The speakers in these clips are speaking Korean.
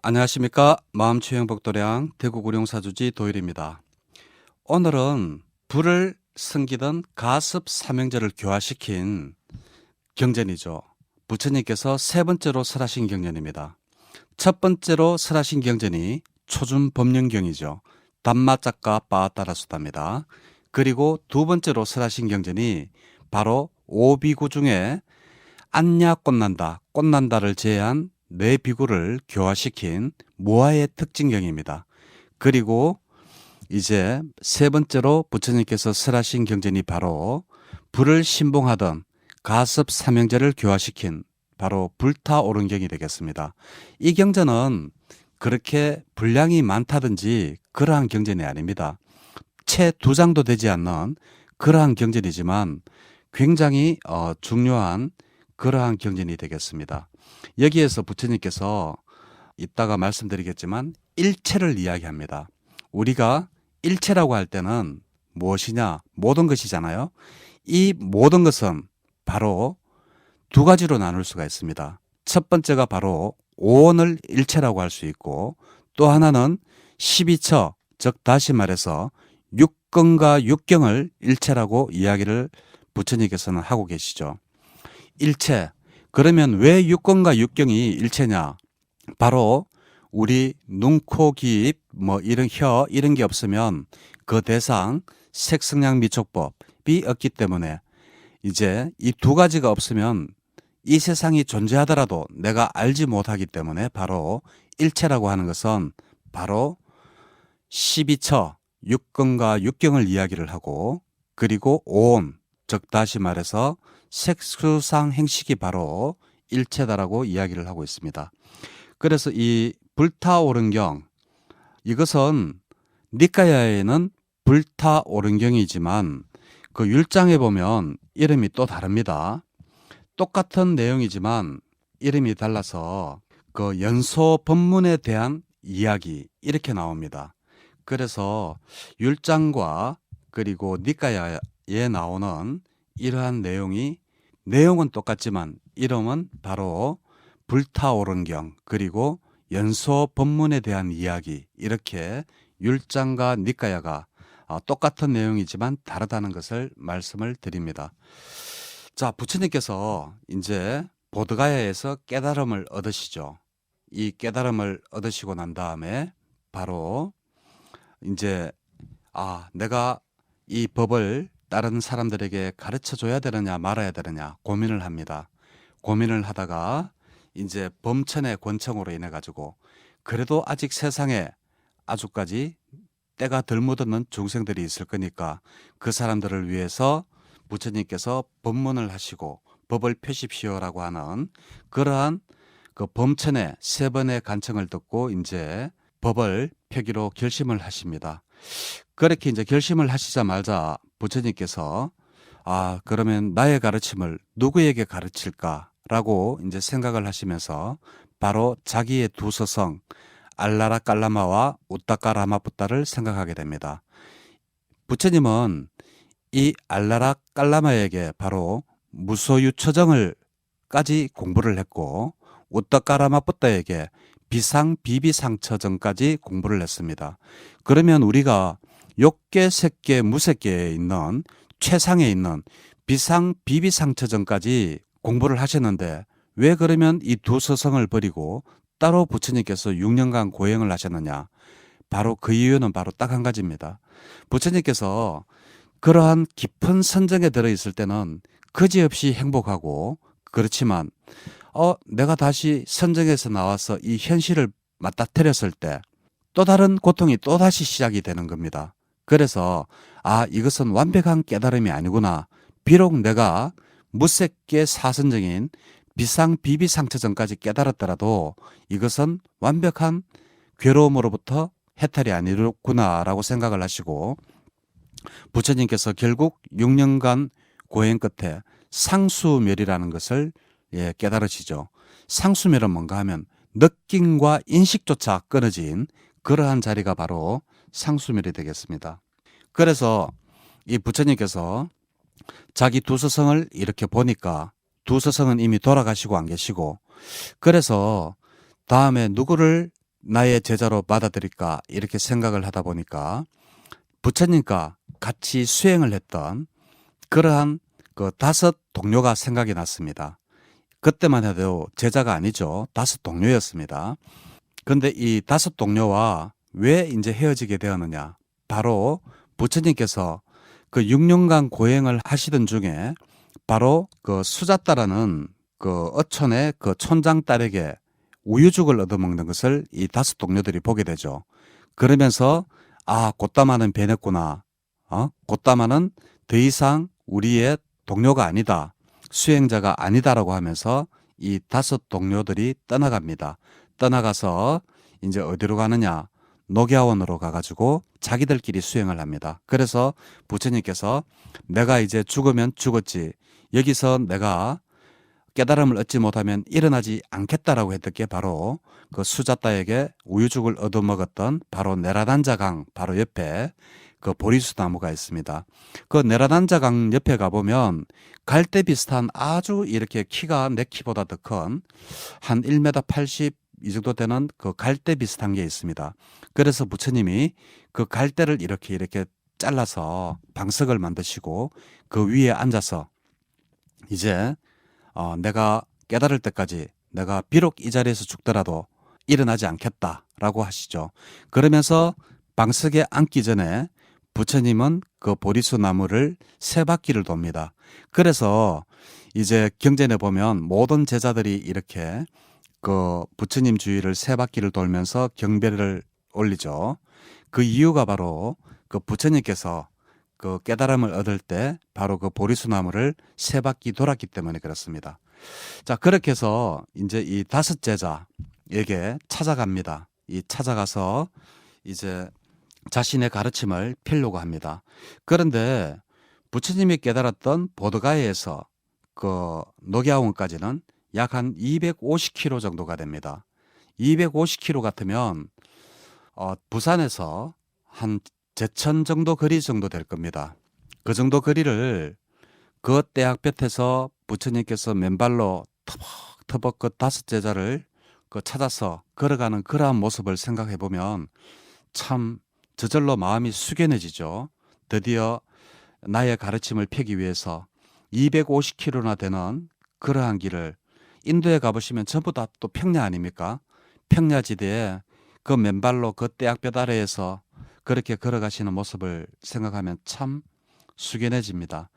안녕하십니까. 마음치유행복도량 대구구룡사주지 도일입니다. 오늘은 불을 숨기던 가습 삼형제를 교화시킨 경전이죠. 부처님께서 세 번째로 설하신 경전입니다. 첫 번째로 설하신 경전이 초준법령경이죠. 담마짝가 빠따라수다입니다. 그리고 두 번째로 설하신 경전이 바로 오비구 중에 안야 꽃난다, 꽃난다를 제외한 네 비구를 교화시킨 무아의 특징경입니다. 그리고 이제 세 번째로 부처님께서 설하신 경전이 바로 불을 신봉하던 가습 삼형제를 교화시킨 바로 불타오른경이 되겠습니다. 이 경전은 그렇게 분량이 많다든지 그러한 경전이 아닙니다. 채 두 장도 되지 않는 그러한 경전이지만 굉장히 중요한 그러한 경전이 되겠습니다. 여기에서 부처님께서 이따가 말씀드리겠지만 일체를 이야기합니다. 우리가 일체라고 할 때는 무엇이냐? 모든 것이잖아요. 이 모든 것은 바로 두 가지로 나눌 수가 있습니다. 첫 번째가 바로 오원을 일체라고 할 수 있고, 또 하나는 12처, 즉 다시 말해서 육근과 육경을 일체라고 이야기를 부처님께서는 하고 계시죠. 일체. 그러면 왜 육근과 육경이 일체냐? 바로 우리 눈, 코, 귀, 입, 이런 혀 이런 게 없으면 그 대상 색성량 미촉법이 없기 때문에 이제 이 두 가지가 없으면 이 세상이 존재하더라도 내가 알지 못하기 때문에 바로 일체라고 하는 것은 바로 12처 육근과 육경을 이야기를 하고, 그리고 오온, 즉 다시 말해서 색수상 행식이 바로 일체다라고 이야기를 하고 있습니다. 그래서 이 불타오른경, 이것은 니까야에는 불타오른경이지만 그 율장에 보면 이름이 또 다릅니다. 똑같은 내용이지만 이름이 달라서 그 연소 법문에 대한 이야기 이렇게 나옵니다. 그래서 율장과 그리고 니까야에 나오는 이러한 내용은 똑같지만 이름은 바로 불타오른경, 그리고 연소 법문에 대한 이야기, 이렇게 율장과 니까야가 똑같은 내용이지만 다르다는 것을 말씀을 드립니다. 자, 부처님께서 이제 보드가야에서 깨달음을 얻으시죠. 이 깨달음을 얻으시고 난 다음에 바로 이제 내가 이 법을 다른 사람들에게 가르쳐 줘야 되느냐 말아야 되느냐 고민을 합니다. 고민을 하다가 이제 범천의 권청으로 인해 가지고 그래도 아직 세상에 아주까지 때가 덜 묻었는 중생들이 있을 거니까 그 사람들을 위해서 부처님께서 법문을 하시고 법을 펴십시오라고 하는 그러한 그 범천의 세 번의 간청을 듣고 이제 법을 펴기로 결심을 하십니다. 그렇게 이제 결심을 하시자마자 부처님께서 그러면 나의 가르침을 누구에게 가르칠까라고 이제 생각을 하시면서 바로 자기의 두 서성 알라라 깔라마와 우따까 라마푸따를 생각하게 됩니다. 부처님은 이 알라라 깔라마에게 바로 무소유처정을까지 공부를 했고 우따까 라마푸따에게 비상 비비상처정까지 공부를 했습니다. 그러면 우리가 욕계, 색계, 무색계에 있는 최상에 있는 비상 비비상처정까지 공부를 하셨는데 왜 그러면 이 두 서성을 버리고 따로 부처님께서 6년간 고행을 하셨느냐? 바로 그 이유는 바로 딱 한 가지입니다. 부처님께서 그러한 깊은 선정에 들어있을 때는 그지없이 행복하고, 그렇지만 내가 다시 선정에서 나와서 이 현실을 맞닥뜨렸을 때 또 다른 고통이 또다시 시작이 되는 겁니다. 그래서 이것은 완벽한 깨달음이 아니구나. 비록 내가 무색계 사선정인 비상 비비상처정까지 깨달았더라도 이것은 완벽한 괴로움으로부터 해탈이 아니구나라고 생각을 하시고 부처님께서 결국 6년간 고행 끝에 상수멸이라는 것을 깨달으시죠. 상수멸은 뭔가 하면 느낌과 인식조차 끊어진 그러한 자리가 바로 상수멸이 되겠습니다. 그래서 이 부처님께서 자기 두 서성을 이렇게 보니까 두 서성은 이미 돌아가시고 안 계시고, 그래서 다음에 누구를 나의 제자로 받아들일까 이렇게 생각을 하다 보니까 부처님과 같이 수행을 했던 그러한 그 5 동료가 생각이 났습니다. 그때만 해도 제자가 아니죠. 5 동료였습니다. 근데 이 5 동료와 왜 이제 헤어지게 되었느냐? 바로 부처님께서 그 6년간 고행을 하시던 중에 바로 그 수자따라는 그 어촌의 그 촌장 딸에게 우유죽을 얻어먹는 것을 이 5 동료들이 보게 되죠. 그러면서 아, 꽃다마는 변했구나. 꽃다마는 더 이상 우리의 동료가 아니다. 수행자가 아니다라고 하면서 이 5 동료들이 떠나갑니다. 떠나가서 이제 어디로 가느냐? 녹야원으로 가가지고 자기들끼리 수행을 합니다. 그래서 부처님께서 내가 이제 죽으면 죽었지. 여기서 내가 깨달음을 얻지 못하면 일어나지 않겠다라고 했던 게 바로 그 수자따에게 우유죽을 얻어먹었던 바로 네라단자강 바로 옆에 그 보리수 나무가 있습니다. 그 네라단자강 옆에 가보면 갈대 비슷한 아주 이렇게 키가 내 키보다 더 큰 한 1m 80 이 정도 되는 그 갈대 비슷한 게 있습니다. 그래서 부처님이 그 갈대를 이렇게 잘라서 방석을 만드시고 그 위에 앉아서 이제 내가 깨달을 때까지 내가 비록 이 자리에서 죽더라도 일어나지 않겠다라고 하시죠. 그러면서 방석에 앉기 전에 부처님은 그 보리수 나무를 3바퀴를 돕니다. 그래서 이제 경전에 보면 모든 제자들이 이렇게 그 부처님 주위를 3바퀴를 돌면서 경배를 올리죠. 그 이유가 바로 그 부처님께서 그 깨달음을 얻을 때 바로 그 보리수 나무를 3바퀴 돌았기 때문에 그렇습니다. 자, 그렇게 해서 이제 이 5 제자에게 찾아갑니다. 이 찾아가서 이제 자신의 가르침을 펴려고 합니다. 그런데 부처님이 깨달았던 보드가야에서 그 녹야원까지는 약 한 250km 정도가 됩니다. 250km 같으면 부산에서 한 제천 정도 거리 정도 될 겁니다. 그 정도 거리를 그 대학볕에서 부처님께서 맨발로 터벅터벅 그 5 제자를 그 찾아서 걸어가는 그러한 모습을 생각해 보면 참 저절로 마음이 숙연해지죠. 드디어 나의 가르침을 펴기 위해서 250km나 되는 그러한 길을 인도에 가보시면 전부 다 또 평야 아닙니까? 평야지대에 그 맨발로 그 떼약볕 아래에서 그렇게 걸어가시는 모습을 생각하면 참 숙연해집니다.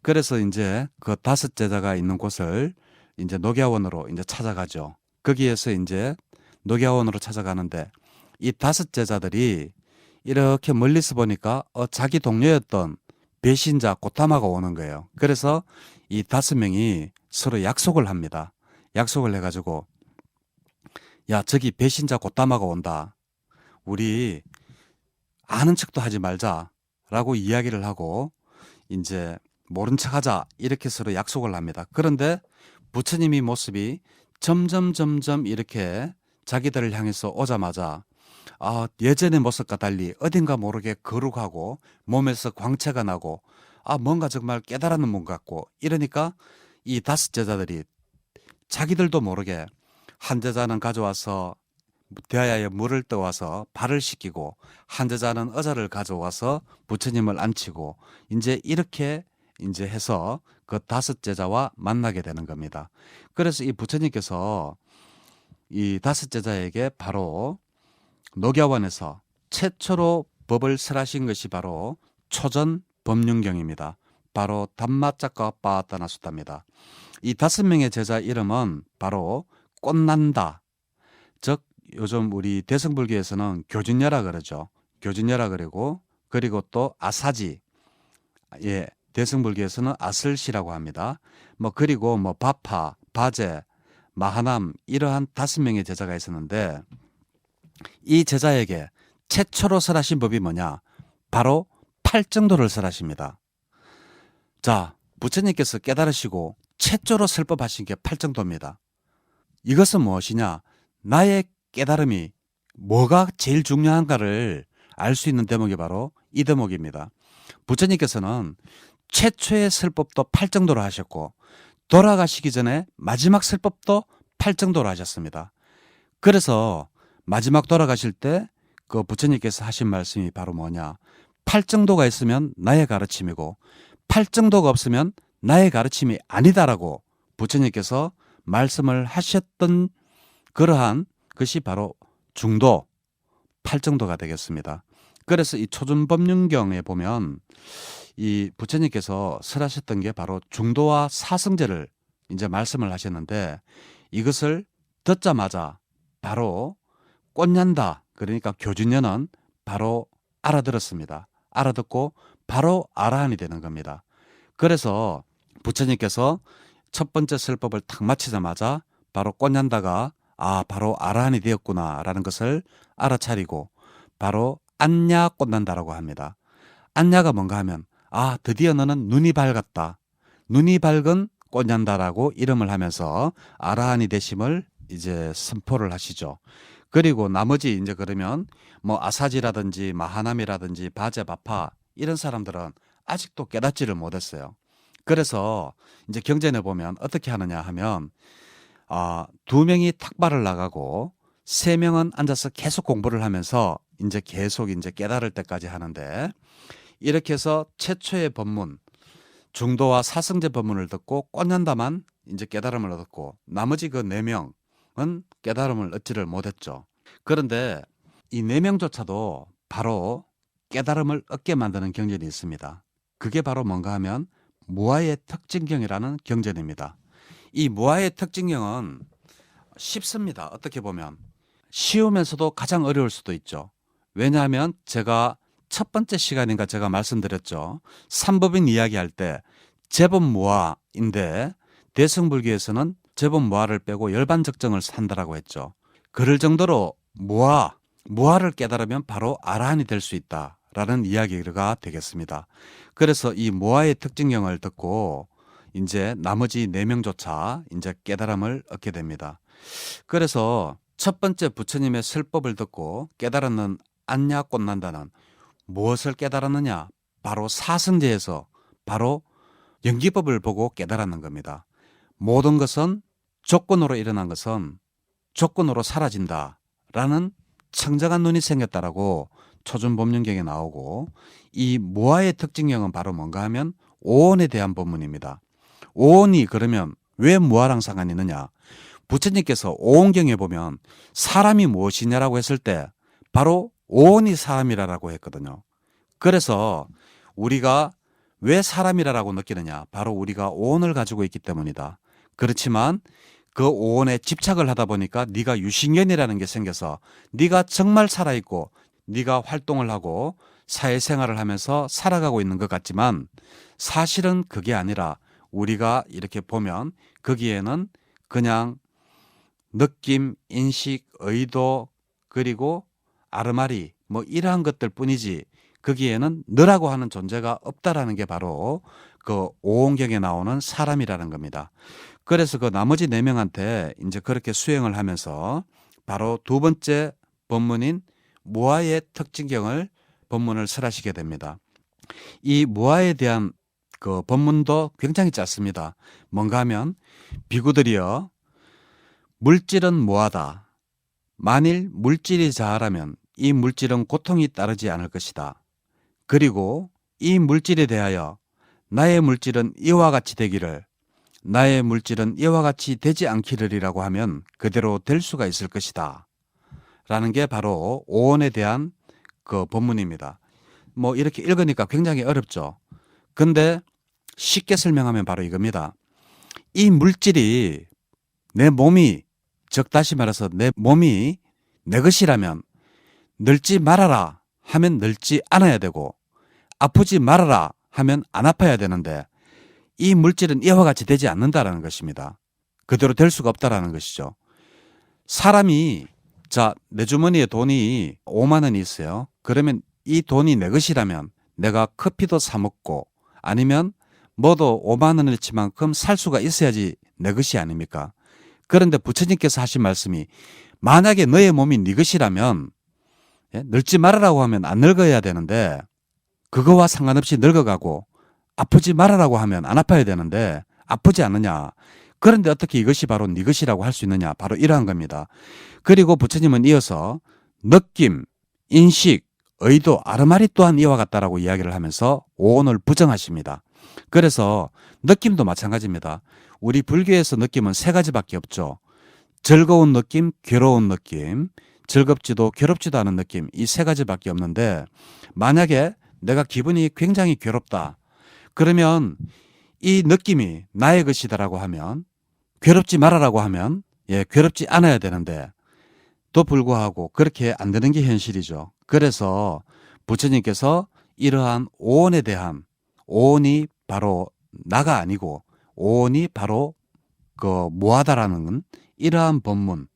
그래서 이제 그 5 제자가 있는 곳을 이제 녹야원으로 이제 찾아가죠. 거기에서 이제 녹야원으로 찾아가는데 이 5 제자들이 이렇게 멀리서 보니까 자기 동료였던 배신자 고타마가 오는 거예요. 그래서 이 5명이 서로 약속을 합니다. 약속을 해가지고 야, 저기 배신자 고타마가 온다. 우리 아는 척도 하지 말자라고 이야기를 하고 이제 모른 척하자 이렇게 서로 약속을 합니다. 그런데 부처님이 모습이 점점 이렇게 자기들을 향해서 오자마자 예전의 모습과 달리 어딘가 모르게 거룩하고 몸에서 광채가 나고 뭔가 정말 깨달았는 몸 같고 이러니까 이 5 제자들이 자기들도 모르게 한 제자는 가져와서 대야에 물을 떠와서 발을 씻기고 한 제자는 의자를 가져와서 부처님을 앉히고 이제 이렇게 이제 해서 그 5 제자와 만나게 되는 겁니다. 그래서 이 부처님께서 이 5 제자에게 바로 녹야원에서 최초로 법을 설하신 것이 바로 초전 법륜경입니다. 바로 담마짜까빠따나수다입니다. 이 5명의 제자 이름은 바로 꽃난다. 즉 요즘 우리 대승불교에서는 교진녀라 그러죠. 교진녀라 그리고 또 아사지. 예, 대승불교에서는 아슬시라고 합니다. 그리고 바파, 바제, 마하남 이러한 5명의 제자가 있었는데 이 제자에게 최초로 설하신 법이 뭐냐? 바로 팔정도를 설하십니다. 자, 부처님께서 깨달으시고 최초로 설법하신 게 팔정도입니다. 이것은 무엇이냐? 나의 깨달음이 뭐가 제일 중요한가를 알 수 있는 대목이 바로 이 대목입니다. 부처님께서는 최초의 설법도 팔정도로 하셨고 돌아가시기 전에 마지막 설법도 팔정도로 하셨습니다. 그래서 마지막 돌아가실 때 그 부처님께서 하신 말씀이 바로 뭐냐. 팔 정도가 있으면 나의 가르침이고 팔 정도가 없으면 나의 가르침이 아니다라고 부처님께서 말씀을 하셨던 그러한 것이 바로 중도 팔 정도가 되겠습니다. 그래서 이 초준법륜경에 보면 이 부처님께서 설하셨던 게 바로 중도와 사성제를 이제 말씀을 하셨는데 이것을 듣자마자 바로 꽃년다. 그러니까 교준녀는 바로 알아들었습니다. 알아듣고 바로 아라한이 되는 겁니다. 그래서 부처님께서 첫 번째 설법을 탁 마치자마자 바로 꽃년다가 바로 아라한이 되었구나라는 것을 알아차리고 바로 안냐 꽃난다라고 합니다. 안냐가 뭔가 하면 드디어 너는 눈이 밝았다. 눈이 밝은 꽃년다라고 이름을 하면서 아라한이 되심을 이제 선포를 하시죠. 그리고 나머지 이제 그러면 뭐 아사지라든지 마하남이라든지 바제바파 이런 사람들은 아직도 깨닫지를 못했어요. 그래서 이제 경전에 보면 어떻게 하느냐 하면 2명이 탁발을 나가고 3명은 앉아서 계속 공부를 하면서 이제 계속 이제 깨달을 때까지 하는데 이렇게 해서 최초의 법문 중도와 사성제 법문을 듣고 꽃년다만 이제 깨달음을 얻었고 나머지 그 4명은 깨달음을 얻지를 못했죠. 그런데 이 4명조차도 바로 깨달음을 얻게 만드는 경전이 있습니다. 그게 바로 뭔가 하면 무아의 특징경이라는 경전입니다. 이 무아의 특징경은 쉽습니다. 어떻게 보면 쉬우면서도 가장 어려울 수도 있죠. 왜냐하면 제가 첫 번째 시간인가 제가 말씀드렸죠. 삼법인 이야기할 때 제법무아인데 대승불교에서는 제법무아를 빼고 열반적정을 산다라고 했죠. 그럴 정도로 무아를 깨달으면 바로 아라한이 될 수 있다라는 이야기가 되겠습니다. 그래서 이 무아의 특징경을 듣고 이제 나머지 4명조차 이제 깨달음을 얻게 됩니다. 그래서 첫 번째 부처님의 설법을 듣고 깨달았는 안냐 꽃난다는 무엇을 깨달았느냐? 바로 사성제에서 바로 연기법을 보고 깨달았는 겁니다. 모든 것은 조건으로 일어난 것은 조건으로 사라진다라는 청정한 눈이 생겼다라고 초준법륜경에 나오고 이 무아의 특징경은 바로 뭔가 하면 오온에 대한 법문입니다. 오온이 그러면 왜 무아랑 상관이 있느냐? 부처님께서 오온경에 보면 사람이 무엇이냐라고 했을 때 바로 오온이 사람이라고 했거든요. 그래서 우리가 왜 사람이라고 느끼느냐? 바로 우리가 오온을 가지고 있기 때문이다. 그렇지만 그 오온에 집착을 하다 보니까 네가 유식년이라는 게 생겨서 네가 정말 살아있고 네가 활동을 하고 사회생활을 하면서 살아가고 있는 것 같지만 사실은 그게 아니라 우리가 이렇게 보면 거기에는 그냥 느낌, 인식, 의도 그리고 아르마리 뭐 이러한 것들 뿐이지 거기에는 너라고 하는 존재가 없다라는 게 바로 그 오온경에 나오는 사람이라는 겁니다. 그래서 그 나머지 4명한테 이제 그렇게 수행을 하면서 바로 두 번째 법문인 무아의 특징경을 법문을 설하시게 됩니다. 이 무아에 대한 그 법문도 굉장히 짧습니다. 뭔가 하면 비구들이여 물질은 무아다. 만일 물질이 자아라면 이 물질은 고통이 따르지 않을 것이다. 그리고 이 물질에 대하여 나의 물질은 이와 같이 되기를 나의 물질은 이와 같이 되지 않기를이라고 하면 그대로 될 수가 있을 것이다. 라는 게 바로 오온에 대한 그 법문입니다. 뭐 이렇게 읽으니까 굉장히 어렵죠. 근데 쉽게 설명하면 바로 이겁니다. 이 물질이 내 몸이 즉 다시 말해서 내 몸이 내 것이라면 늙지 말아라 하면 늙지 않아야 되고 아프지 말아라 하면 안 아파야 되는데 이 물질은 이와 같이 되지 않는다라는 것입니다. 그대로 될 수가 없다라는 것이죠. 사람이 내 주머니에 돈이 5만 원이 있어요. 그러면 이 돈이 내 것이라면 내가 커피도 사 먹고 아니면 뭐도 5만 원어치만큼 살 수가 있어야지 내 것이 아닙니까? 그런데 부처님께서 하신 말씀이 만약에 너의 몸이 네 것이라면 늙지 말아라고 하면 안 늙어야 되는데 그거와 상관없이 늙어가고 아프지 말아라고 하면 안 아파야 되는데 아프지 않느냐. 그런데 어떻게 이것이 바로 네 것이라고 할 수 있느냐? 바로 이러한 겁니다. 그리고 부처님은 이어서 느낌, 인식, 의도, 아르마리 또한 이와 같다라고 이야기를 하면서 오온을 부정하십니다. 그래서 느낌도 마찬가지입니다. 우리 불교에서 느낌은 세 가지밖에 없죠. 즐거운 느낌, 괴로운 느낌, 즐겁지도 괴롭지도 않은 느낌, 이 세 가지밖에 없는데 만약에 내가 기분이 굉장히 괴롭다. 그러면 이 느낌이 나의 것이다라고 하면 괴롭지 말아라고 하면 괴롭지 않아야 되는데 또 불구하고 그렇게 안 되는 게 현실이죠. 그래서 부처님께서 이러한 오온에 대한 오온이 바로 나가 아니고 오온이 바로 그 무하다라는 이러한 법문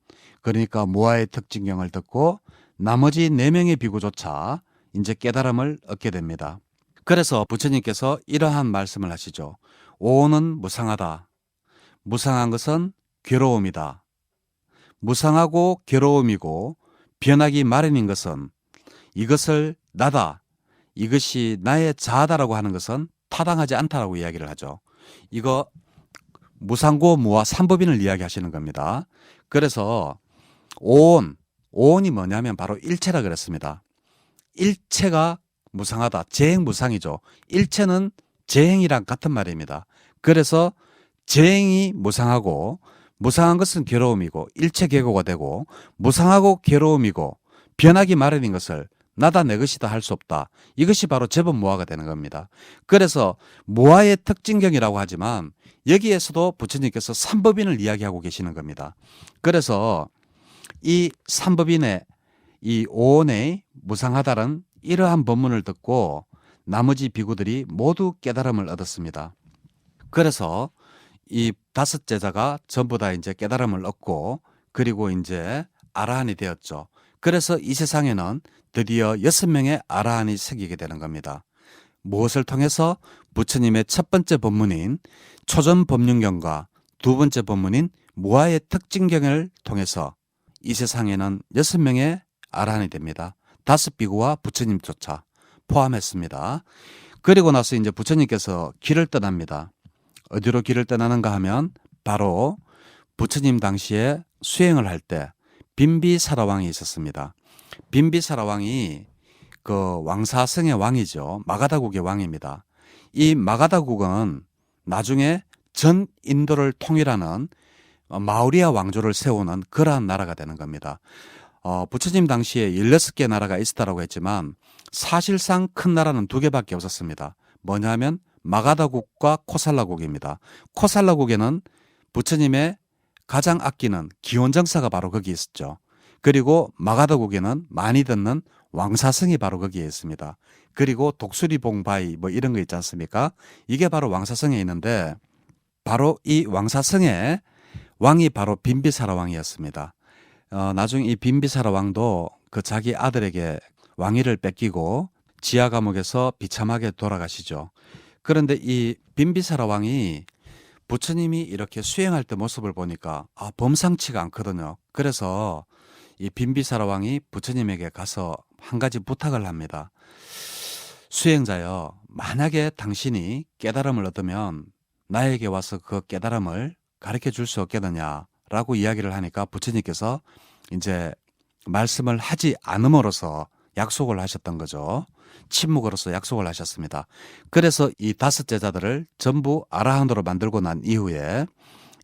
그러니까 무하의 특징경을 듣고 나머지 4명의 비구조차 이제 깨달음을 얻게 됩니다. 그래서 부처님께서 이러한 말씀을 하시죠. 오온은 무상하다. 무상한 것은 괴로움이다. 무상하고 괴로움이고 변하기 마련인 것은 이것을 나다. 이것이 나의 자아다라고 하는 것은 타당하지 않다라고 이야기를 하죠. 이거 무상고 무아 삼법인을 이야기하시는 겁니다. 그래서 오온이 뭐냐면 바로 일체라 그랬습니다. 일체가 무상하다. 재행무상이죠. 일체는 재행이랑 같은 말입니다. 그래서 재행이 무상하고 무상한 것은 괴로움이고 일체계고가 되고 무상하고 괴로움이고 변하기 마련인 것을 나다 내 것이다 할 수 없다. 이것이 바로 제법무아가 되는 겁니다. 그래서 무아의 특징경이라고 하지만 여기에서도 부처님께서 삼법인을 이야기하고 계시는 겁니다. 그래서 이 삼법인의 이 오온의 무상하다는 이러한 법문을 듣고 나머지 비구들이 모두 깨달음을 얻었습니다. 그래서 이 5 제자가 전부 다 이제 깨달음을 얻고 그리고 이제 아라한이 되었죠. 그래서 이 세상에는 드디어 6명의 아라한이 생기게 되는 겁니다. 무엇을 통해서? 부처님의 첫 번째 법문인 초전법륜경과 두 번째 법문인 무아의 특징경을 통해서 이 세상에는 6명의 아라한이 됩니다. 5비구와 부처님조차 포함했습니다. 그리고 나서 이제 부처님께서 길을 떠납니다. 어디로 길을 떠나는가 하면 바로 부처님 당시에 수행을 할 때 빈비사라왕이 있었습니다. 빈비사라왕이 그 왕사성의 왕이죠. 마가다국의 왕입니다. 이 마가다국은 나중에 전 인도를 통일하는 마우리아 왕조를 세우는 그러한 나라가 되는 겁니다. 부처님 당시에 16개 나라가 있었다고 했지만 사실상 큰 나라는 2개밖에 없었습니다. 뭐냐면 마가다국과 코살라국입니다. 코살라국에는 부처님의 가장 아끼는 기원정사가 바로 거기에 있었죠. 그리고 마가다국에는 많이 듣는 왕사성이 바로 거기에 있습니다. 그리고 독수리봉바위 뭐 이런 거 있지 않습니까? 이게 바로 왕사성에 있는데 바로 이 왕사성의 왕이 바로 빈비사라 왕이었습니다. 나중에 이 빈비사라 왕도 그 자기 아들에게 왕위를 뺏기고 지하 감옥에서 비참하게 돌아가시죠. 그런데 이 빈비사라 왕이 부처님이 이렇게 수행할 때 모습을 보니까 범상치가 않거든요. 그래서 이 빈비사라 왕이 부처님에게 가서 한 가지 부탁을 합니다. 수행자여, 만약에 당신이 깨달음을 얻으면 나에게 와서 그 깨달음을 가르쳐 줄 수 없겠느냐라고 이야기를 하니까 부처님께서 이제 말씀을 하지 않음으로써 약속을 하셨던 거죠. 침묵으로서 약속을 하셨습니다. 그래서 이 5 제자들을 전부 아라한으로 만들고 난 이후에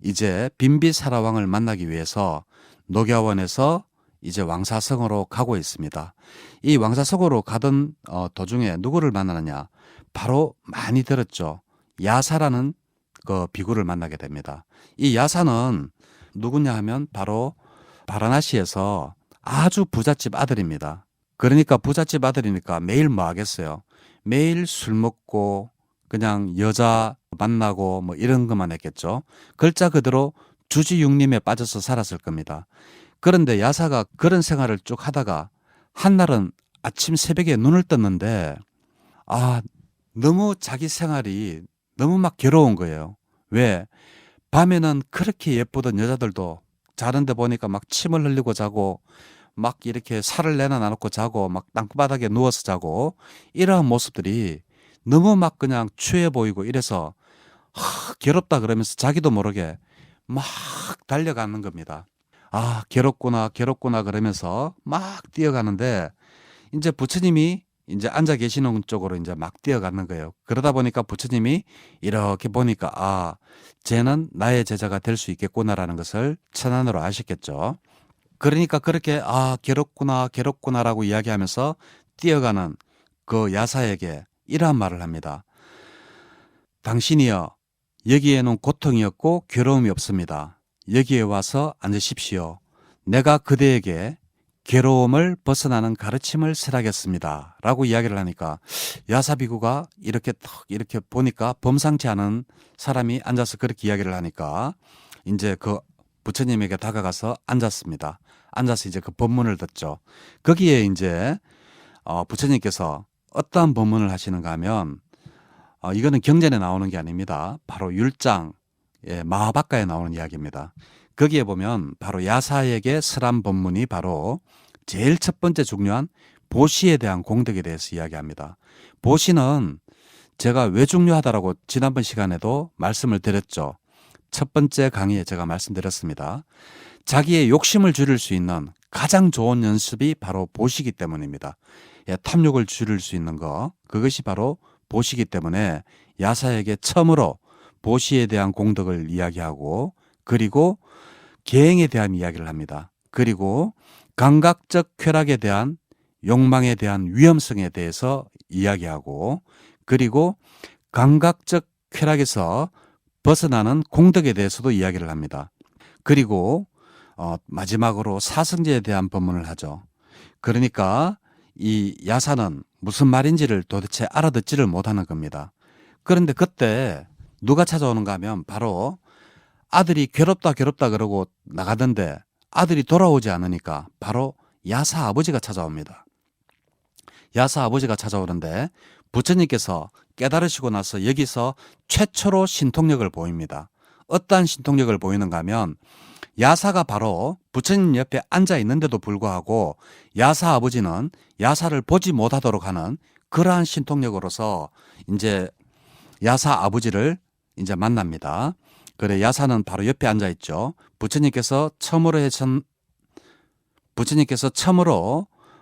이제 빈비사라 왕을 만나기 위해서 녹야원에서 이제 왕사성으로 가고 있습니다. 이 왕사성으로 가던 도중에 누구를 만나느냐? 바로 많이 들었죠. 야사라는 그 비구를 만나게 됩니다. 이 야사는 누구냐 하면 바로 바라나시에서 아주 부잣집 아들입니다. 그러니까 부잣집 아들이니까 매일 뭐 하겠어요? 매일 술 먹고 그냥 여자 만나고 뭐 이런 것만 했겠죠. 글자 그대로 주지육림에 빠져서 살았을 겁니다. 그런데 야사가 그런 생활을 쭉 하다가 한날은 아침 새벽에 눈을 떴는데 너무 자기 생활이 너무 막 괴로운 거예요. 왜? 밤에는 그렇게 예쁘던 여자들도 자는데 보니까 막 침을 흘리고 자고 막 이렇게 살을 내놔놓고 자고 막 땅바닥에 누워서 자고 이러한 모습들이 너무 막 그냥 추해 보이고 이래서 괴롭다 그러면서 자기도 모르게 막 달려가는 겁니다. 아, 괴롭구나, 괴롭구나 그러면서 막 뛰어가는데 이제 부처님이 이제 앉아 계시는 쪽으로 이제 막 뛰어가는 거예요. 그러다 보니까 부처님이 이렇게 보니까 아, 쟤는 나의 제자가 될 수 있겠구나라는 것을 천안으로 아셨겠죠. 그러니까 그렇게 아, 괴롭구나, 괴롭구나라고 이야기하면서 뛰어가는 그 야사에게 이러한 말을 합니다. 당신이여, 여기에는 고통이 없고 괴로움이 없습니다. 여기에 와서 앉으십시오. 내가 그대에게 괴로움을 벗어나는 가르침을 설하겠습니다. 라고 이야기를 하니까 야사비구가 이렇게 탁 이렇게 보니까 범상치 않은 사람이 앉아서 그렇게 이야기를 하니까 이제 그 부처님에게 다가가서 앉았습니다. 앉아서 이제 그 법문을 듣죠. 거기에 이제 부처님께서 어떠한 법문을 하시는가 하면 이거는 경전에 나오는 게 아닙니다. 바로 율장, 마하박가에 나오는 이야기입니다. 거기에 보면 바로 야사에게 설한 법문이 바로 제일 첫 번째 중요한 보시에 대한 공덕에 대해서 이야기합니다. 보시는 제가 왜 중요하다라고 지난번 시간에도 말씀을 드렸죠. 첫 번째 강의에 제가 말씀드렸습니다. 자기의 욕심을 줄일 수 있는 가장 좋은 연습이 바로 보시기 때문입니다. 탐욕을 줄일 수 있는 거, 그것이 바로 보시기 때문에 야사에게 처음으로 보시에 대한 공덕을 이야기하고 그리고 계행에 대한 이야기를 합니다. 그리고 감각적 쾌락에 대한 욕망에 대한 위험성에 대해서 이야기하고 그리고 감각적 쾌락에서 벗어나는 공덕에 대해서도 이야기를 합니다. 그리고 마지막으로 사성제에 대한 법문을 하죠. 그러니까 이 야사는 무슨 말인지를 도대체 알아듣지를 못하는 겁니다. 그런데 그때 누가 찾아오는가 하면 바로 아들이 괴롭다 괴롭다 그러고 나가던데 아들이 돌아오지 않으니까 바로 야사 아버지가 찾아옵니다. 야사 아버지가 찾아오는데 부처님께서 깨달으시고 나서 여기서 최초로 신통력을 보입니다. 어떠한 신통력을 보이는가 하면 야사가 바로 부처님 옆에 앉아 있는데도 불구하고 야사 아버지는 야사를 보지 못하도록 하는 그러한 신통력으로서 이제 야사 아버지를 이제 만납니다. 그래 야사는 바로 옆에 앉아 있죠. 부처님께서 처음으로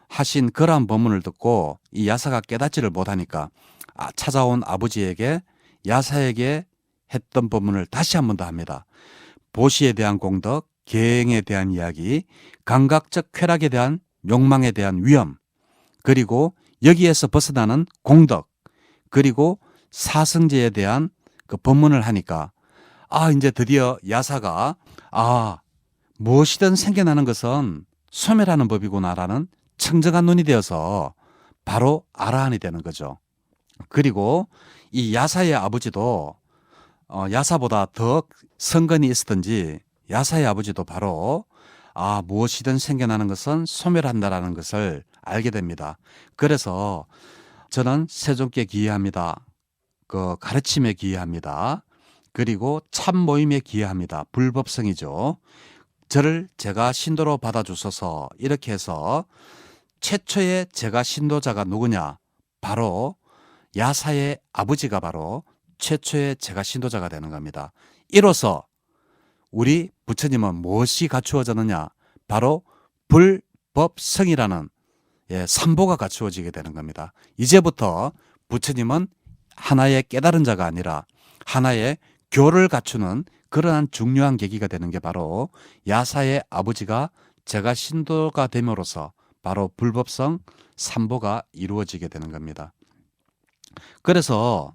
하신 그러한 법문을 듣고 이 야사가 깨닫지를 못하니까 찾아온 아버지에게 야사에게 했던 법문을 다시 한 번 더 합니다. 보시에 대한 공덕, 계행에 대한 이야기, 감각적 쾌락에 대한 욕망에 대한 위험, 그리고 여기에서 벗어나는 공덕, 그리고 사성제에 대한 그 법문을 하니까 이제 드디어 야사가 무엇이든 생겨나는 것은 소멸하는 법이구나라는 청정한 눈이 되어서 바로 아라한이 되는 거죠. 그리고 이 야사의 아버지도 야사보다 더 성건이 있었던지 야사의 아버지도 바로 무엇이든 생겨나는 것은 소멸한다라는 것을 알게 됩니다. 그래서 저는 세존께 기여합니다. 그 가르침에 기여합니다. 그리고 참 모임에 기여합니다. 불법성이죠. 저를 제가 신도로 받아주소서 이렇게 해서 최초의 제가 신도자가 누구냐? 바로 야사의 아버지가 바로 최초의 제가 신도자가 되는 겁니다. 이로써 우리 부처님은 무엇이 갖추어졌느냐? 바로 불법성이라는 삼보가 갖추어지게 되는 겁니다. 이제부터 부처님은 하나의 깨달은 자가 아니라 하나의 교를 갖추는 그러한 중요한 계기가 되는 게 바로 야사의 아버지가 제가 신도가 됨으로써 바로 불법성 삼보가 이루어지게 되는 겁니다. 그래서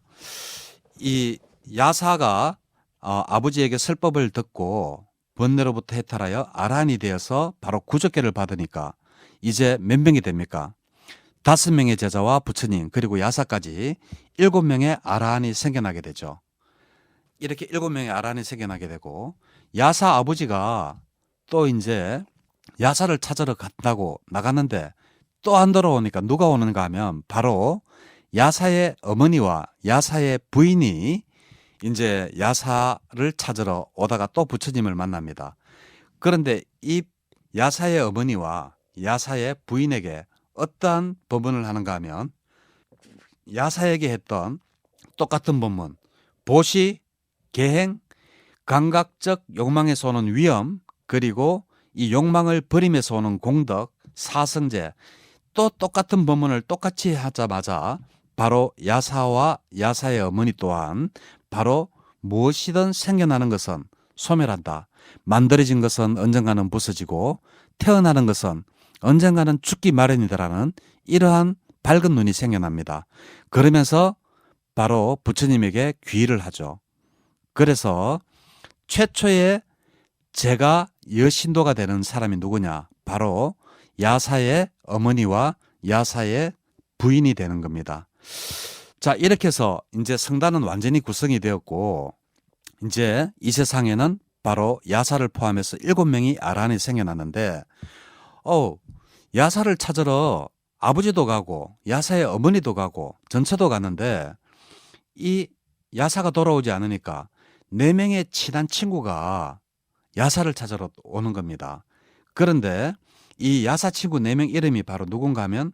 이 야사가 아버지에게 설법을 듣고 번뇌로부터 해탈하여 아라한이 되어서 바로 구족계를 받으니까 이제 몇 명이 됩니까? 5명의 제자와 부처님 그리고 야사까지 7명의 아라한이 생겨나게 되죠. 이렇게 7명의 아라한이 생겨나게 되고 야사 아버지가 또 이제 야사를 찾으러 간다고 나갔는데 또 안 돌아오니까 누가 오는가 하면 바로 야사의 어머니와 야사의 부인이 이제 야사를 찾으러 오다가 또 부처님을 만납니다. 그런데 이 야사의 어머니와 야사의 부인에게 어떠한 법문을 하는가 하면 야사에게 했던 똑같은 법문, 보시, 계행, 감각적 욕망에서 오는 위험, 그리고 이 욕망을 버림에서 오는 공덕, 사성제, 또 똑같은 법문을 똑같이 하자마자 바로 야사와 야사의 어머니 또한 바로 무엇이든 생겨나는 것은 소멸한다. 만들어진 것은 언젠가는 부서지고 태어나는 것은 언젠가는 죽기 마련이다라는 이러한 밝은 눈이 생겨납니다. 그러면서 바로 부처님에게 귀의를 하죠. 그래서 최초의 제가 여신도가 되는 사람이 누구냐? 바로 야사의 어머니와 야사의 부인이 되는 겁니다. 자, 이렇게 해서 이제 성단은 완전히 구성이 되었고, 이제 이 세상에는 바로 야사를 포함해서 7명이 아라한이 생겨났는데, 야사를 찾으러 아버지도 가고 야사의 어머니도 가고 전처도 갔는데 이 야사가 돌아오지 않으니까 4명의 친한 친구가 야사를 찾으러 오는 겁니다. 그런데 이 야사 친구 4명 이름이 바로 누군가 하면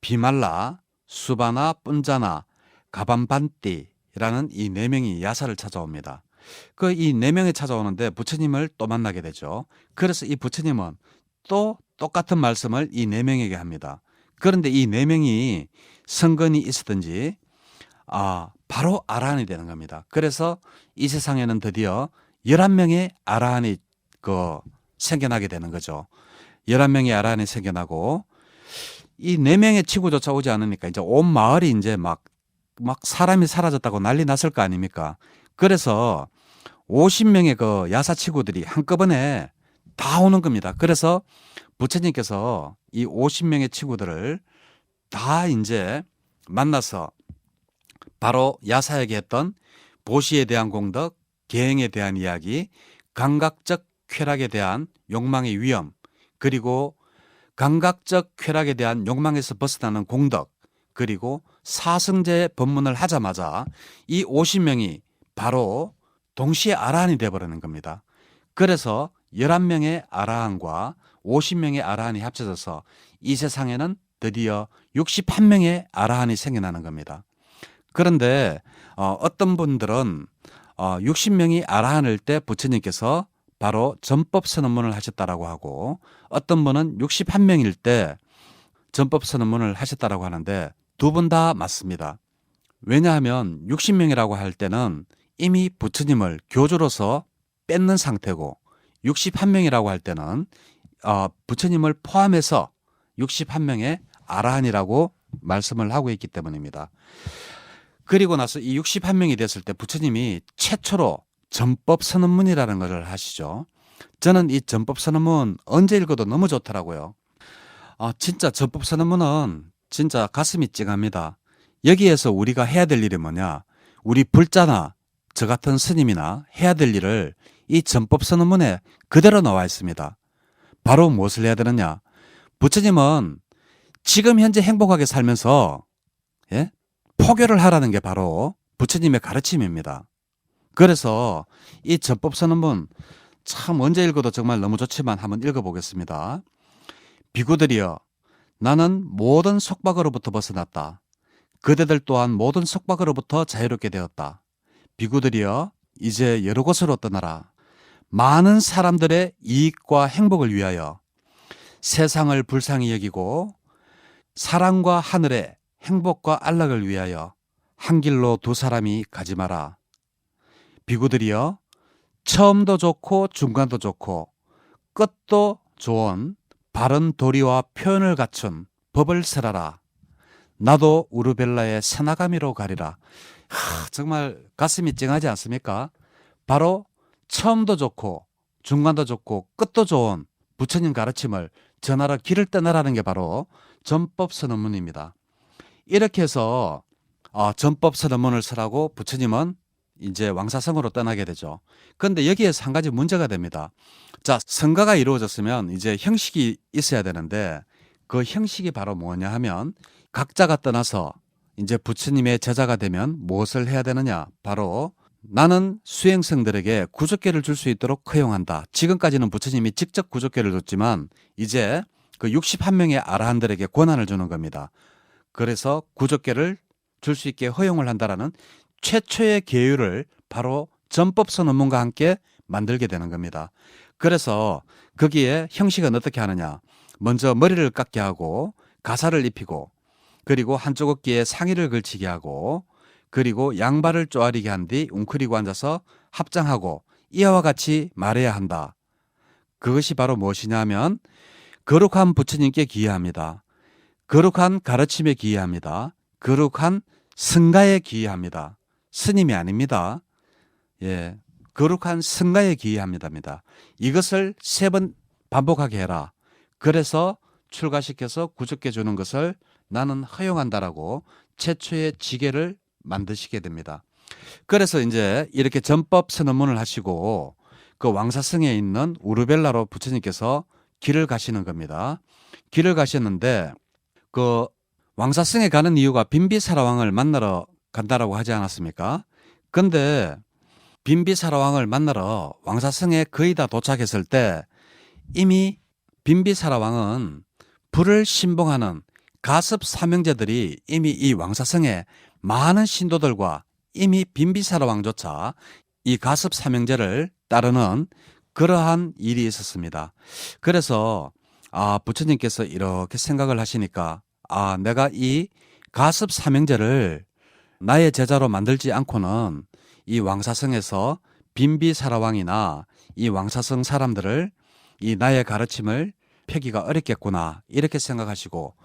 비말라, 수바나, 뿐자나, 가반반띠라는 이 4명이 야사를 찾아옵니다. 그 이 4명이 찾아오는데 부처님을 또 만나게 되죠. 그래서 이 부처님은 또 똑같은 말씀을 이 4명에게 합니다. 그런데 이 4명이 성건이 있었든지 바로 아라한이 되는 겁니다. 그래서 이 세상에는 드디어 11명의 아라한이 생겨나게 되는 거죠. 11명의 아라한이 생겨나고 이 4명의 친구조차 오지 않으니까 이제 온 마을이 이제 막 사람이 사라졌다고 난리 났을 거 아닙니까? 그래서 50명의 그 야사 친구들이 한꺼번에 다 오는 겁니다. 그래서 부처님께서 이 50명의 친구들을 다 이제 만나서 바로 야사에게 했던 보시에 대한 공덕, 계행에 대한 이야기, 감각적 쾌락에 대한 욕망의 위험, 그리고 감각적 쾌락에 대한 욕망에서 벗어나는 공덕, 그리고 사성제 법문을 하자마자 이 50명이 바로 동시에 아라한이 되어버리는 겁니다. 그래서 11명의 아라한과 50명의 아라한이 합쳐져서 이 세상에는 드디어 61명의 아라한이 생겨나는 겁니다. 그런데 어떤 분들은 60명이 아라한일 때 부처님께서 바로 전법선언문을 하셨다라고 하고, 어떤 분은 61명일 때 전법선언문을 하셨다라고 하는데 두 분 다 맞습니다. 왜냐하면 60명이라고 할 때는 이미 부처님을 교주로서 뺏는 상태고, 61명이라고 할 때는 부처님을 포함해서 61명의 아라한이라고 말씀을 하고 있기 때문입니다. 그리고 나서 이 61명이 됐을 때 부처님이 최초로 전법선언문이라는 것을 하시죠. 저는 이 전법선언문 언제 읽어도 너무 좋더라고요. 진짜 전법선언문은 진짜 가슴이 찡합니다. 여기에서 우리가 해야 될 일이 뭐냐? 우리 불자나 저 같은 스님이나 해야 될 일을 이 전법선언문에 그대로 나와 있습니다. 바로 무엇을 해야 되느냐? 부처님은 지금 현재 행복하게 살면서 포교를 하라는 게 바로 부처님의 가르침입니다. 그래서 이 전법선언문 참 언제 읽어도 정말 너무 좋지만 한번 읽어보겠습니다. 비구들이여, 나는 모든 속박으로부터 벗어났다. 그대들 또한 모든 속박으로부터 자유롭게 되었다. 비구들이여, 이제 여러 곳으로 떠나라. 많은 사람들의 이익과 행복을 위하여 세상을 불쌍히 여기고 사랑과 하늘의 행복과 안락을 위하여 한 길로 두 사람이 가지 마라. 비구들이여, 처음도 좋고 중간도 좋고 끝도 좋은 바른 도리와 표현을 갖춘 법을 설하라. 나도 우르벨라의 세나가미로 가리라. 정말 가슴이 찡하지 않습니까? 바로 처음도 좋고 중간도 좋고 끝도 좋은 부처님 가르침을 전하러 길을 떠나라는 게 바로 전법선언문입니다. 이렇게 해서 전법선언문을 설하고 부처님은 이제 왕사성으로 떠나게 되죠. 그런데 여기에서 한 가지 문제가 됩니다. 자, 성가가 이루어졌으면 이제 형식이 있어야 되는데 그 형식이 바로 뭐냐 하면 각자가 떠나서 이제 부처님의 제자가 되면 무엇을 해야 되느냐? 바로 나는 수행성들에게 구족계를 줄 수 있도록 허용한다. 지금까지는 부처님이 직접 구족계를 줬지만 이제 그 61명의 아라한들에게 권한을 주는 겁니다. 그래서 구족계를 줄 수 있게 허용을 한다라는 최초의 계율을 바로 전법선언문과 함께 만들게 되는 겁니다. 그래서 거기에 형식은 어떻게 하느냐. 먼저 머리를 깎게 하고 가사를 입히고 그리고 한쪽 어깨에 상의를 걸치게 하고 그리고 양발을 쪼아리게 한 뒤 웅크리고 앉아서 합장하고 이와 같이 말해야 한다. 그것이 바로 무엇이냐 하면 거룩한 부처님께 기여합니다. 거룩한 가르침에 기여합니다. 거룩한 성가에 기여합니다. 스님이 아닙니다. 예, 거룩한 성가에 기여합니다. 이것을 3번 반복하게 해라. 그래서 출가시켜서 구적해 주는 것을 나는 허용한다라고 최초의 지계를 만드시게 됩니다. 그래서 이제 이렇게 전법 선언문을 하시고 그 왕사성에 있는 우르벨라로 부처님께서 길을 가시는 겁니다. 길을 가셨는데 그 왕사성에 가는 이유가 빈비사라 왕을 만나러 간다라고 하지 않았습니까? 근데 빈비사라 왕을 만나러 왕사성에 거의 다 도착했을 때 이미 빈비사라 왕은 불을 신봉하는 가습 사명제들이 이미 이 왕사성에 많은 신도들과 이미 빈비사라 왕조차 이 가습 사명제를 따르는 그러한 일이 있었습니다. 그래서 부처님께서 이렇게 생각을 하시니까 내가 이 가습 사명제를 나의 제자로 만들지 않고는 이 왕사성에서 빈비사라 왕이나 이 왕사성 사람들을 이 나의 가르침을 펴기가 어렵겠구나 이렇게 생각하시고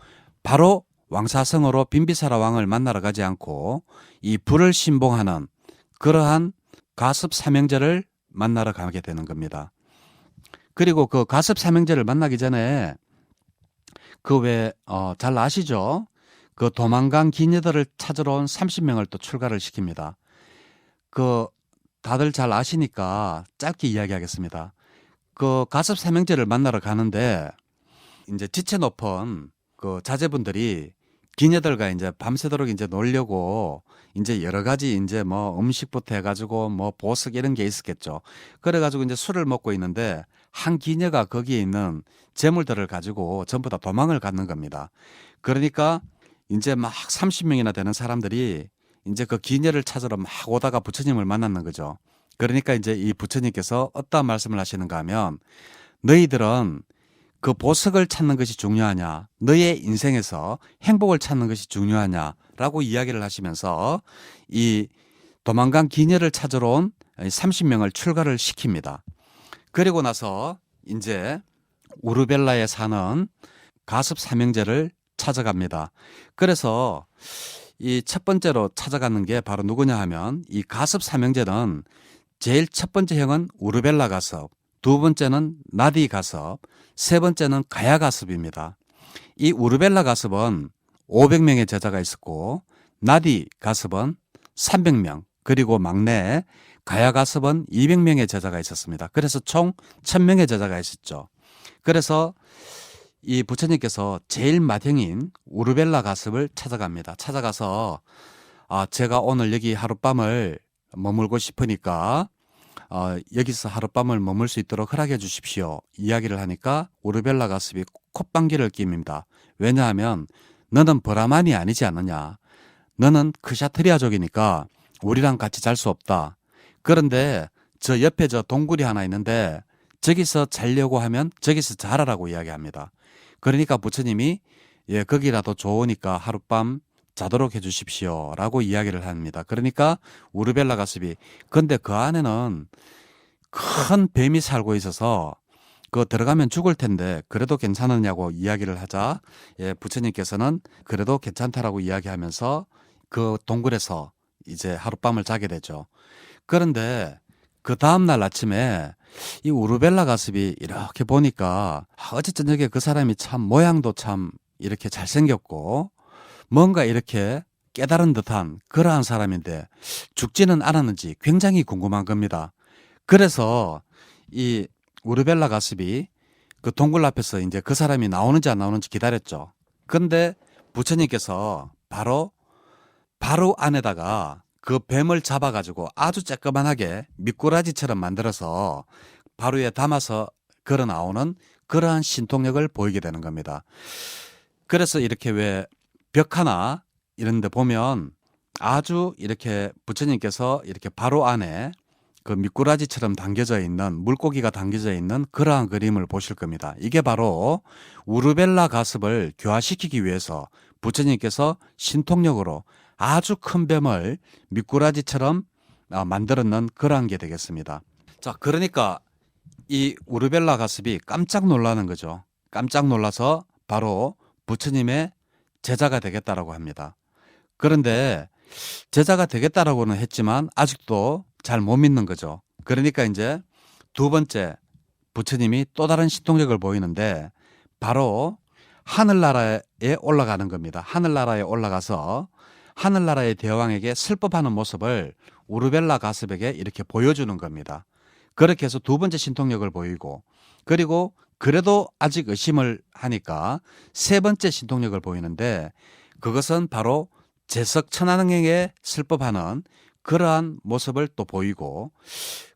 바로 왕사성으로 빈비사라 왕을 만나러 가지 않고 이 불을 신봉하는 그러한 가습 사명제를 만나러 가게 되는 겁니다. 그리고 그 가습 사명제를 만나기 전에 그 왜 잘 아시죠? 그 도망간 기녀들을 찾으러 온 30명을 또 출가를 시킵니다. 그 다들 잘 아시니까 짧게 이야기하겠습니다. 그 가습 사명제를 만나러 가는데 이제 지체 높은 그 자제분들이 기녀들과 이제 밤새도록 이제 놀려고 이제 여러 가지 이제 뭐 음식부터 해가지고 뭐 보석 이런 게 있었겠죠. 그래가지고 이제 술을 먹고 있는데 한 기녀가 거기에 있는 재물들을 가지고 전부 다 도망을 갔는 겁니다. 그러니까 이제 막 30명이나 되는 사람들이 이제 그 기녀를 찾으러 막 오다가 부처님을 만났는 거죠. 그러니까 이제 이 부처님께서 어떠한 말씀을 하시는가 하면 너희들은 그 보석을 찾는 것이 중요하냐, 너의 인생에서 행복을 찾는 것이 중요하냐라고 이야기를 하시면서 이 도망간 기녀를 찾으러 온 30명을 출가를 시킵니다. 그리고 나서 이제 우르벨라에 사는 가습 사명제를 찾아갑니다. 그래서 이 첫 번째로 찾아가는 게 바로 누구냐 하면 이 가습 사명제는 제일 첫 번째 형은 우르벨라 가섭, 두 번째는 나디 가섭, 세 번째는 가야 가섭입니다. 이 우르벨라 가섭은 500명의 제자가 있었고 나디 가섭은 300명 그리고 막내 가야 가섭은 200명의 제자가 있었습니다. 그래서 총 1000명의 제자가 있었죠. 그래서 이 부처님께서 제일 맏형인 우르벨라 가섭을 찾아갑니다. 찾아가서 제가 오늘 여기 하룻밤을 머물고 싶으니까 여기서 하룻밤을 머물 수 있도록 허락해 주십시오. 이야기를 하니까 우르벨라 가섭이 콧방귀를 낍니다. 왜냐하면 너는 브라만이 아니지 않느냐. 너는 크샤트리아족이니까 우리랑 같이 잘 수 없다. 그런데 저 옆에 저 동굴이 하나 있는데 저기서 자려고 하면 저기서 자라라고 이야기합니다. 그러니까 부처님이 거기라도 좋으니까 하룻밤 자도록 해주십시오 라고 이야기를 합니다. 그러니까 우르벨라 가섭이 근데 그 안에는 큰 뱀이 살고 있어서 그 들어가면 죽을 텐데 그래도 괜찮으냐고 이야기를 하자 부처님께서는 그래도 괜찮다라고 이야기하면서 그 동굴에서 이제 하룻밤을 자게 되죠. 그런데 그 다음날 아침에 이 우르벨라 가섭이 이렇게 보니까 어제 저녁에 그 사람이 참 모양도 참 이렇게 잘생겼고 뭔가 이렇게 깨달은 듯한 그러한 사람인데 죽지는 않았는지 굉장히 궁금한 겁니다. 그래서 이 우르벨라 가섭이 그 동굴 앞에서 이제 그 사람이 나오는지 안 나오는지 기다렸죠. 근데 부처님께서 바로 안에다가 그 뱀을 잡아가지고 아주 쬐끄만하게 미꾸라지처럼 만들어서 바로 위에 담아서 걸어 나오는 그러한 신통력을 보이게 되는 겁니다. 그래서 이렇게 왜 벽 하나 이런 데 보면 아주 이렇게 부처님께서 이렇게 바로 안에 그 미꾸라지처럼 당겨져 있는 물고기가 당겨져 있는 그러한 그림을 보실 겁니다. 이게 바로 우르벨라 가습을 교화시키기 위해서 부처님께서 신통력으로 아주 큰 뱀을 미꾸라지처럼 만들었는 그러한 게 되겠습니다. 자, 그러니까 이 우르벨라 가습이 깜짝 놀라는 거죠. 깜짝 놀라서 바로 부처님의 제자가 되겠다라고 합니다. 그런데 제자가 되겠다라고는 했지만 아직도 잘 못 믿는 거죠. 그러니까 이제 두 번째 부처님이 또 다른 신통력을 보이는데 바로 하늘나라에 올라가는 겁니다. 하늘나라에 올라가서 하늘나라의 대왕에게 슬퍼하는 모습을 우르벨라 가습에게 이렇게 보여주는 겁니다. 그렇게 해서 두 번째 신통력을 보이고, 그리고 그래도 아직 의심을 하니까 세 번째 신통력을 보이는데, 그것은 바로 제석천하능에게 슬퍼하는 그러한 모습을 또 보이고,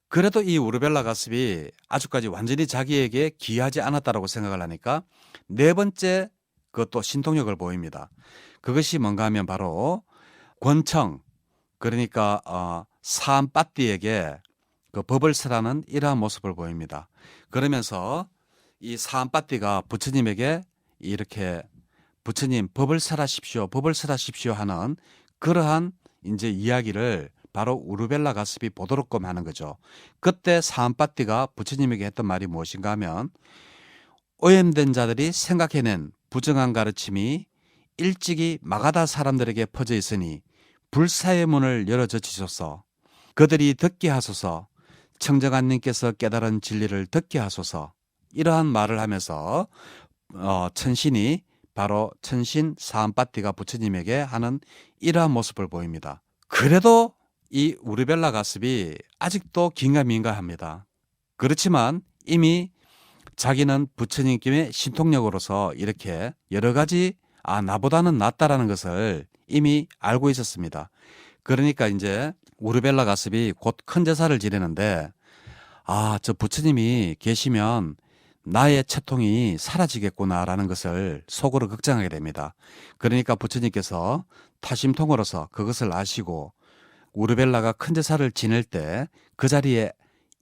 그래도 이 우르벨라 가습이 아직까지 완전히 자기에게 기이하지 않았다라고 생각을 하니까 네 번째 그것도 신통력을 보입니다. 그것이 뭔가 하면 바로 권청, 그러니까 사암빠띠에게 그 법을 설하는 이러한 모습을 보입니다. 그러면서 이 사암빠띠가 부처님에게 이렇게 부처님 법을 설하십시오, 법을 설하십시오 하는 그러한 이제 이야기를 바로 우르벨라 가습이 보도록끔 하는 거죠. 그때 사암빠띠가 부처님에게 했던 말이 무엇인가 하면, 오염된 자들이 생각해낸 부정한 가르침이 일찍이 마가다 사람들에게 퍼져 있으니 불사의 문을 열어줘 주소서. 그들이 듣게 하소서. 청정한님께서 깨달은 진리를 듣게 하소서. 이러한 말을 하면서 천신이 바로 천신 사암빠띠가 부처님에게 하는 이러한 모습을 보입니다. 그래도 이 우르벨라 가습이 아직도 긴가민가합니다. 그렇지만 이미 자기는 부처님의 신통력으로서 이렇게 여러 가지 나보다는 낫다라는 것을 이미 알고 있었습니다. 그러니까 이제 우르벨라 가습이 곧 큰 제사를 지내는데, 저 부처님이 계시면 나의 채통이 사라지겠구나라는 것을 속으로 걱정하게 됩니다. 그러니까 부처님께서 타심통으로서 그것을 아시고 우르벨라가 큰 제사를 지낼 때 그 자리에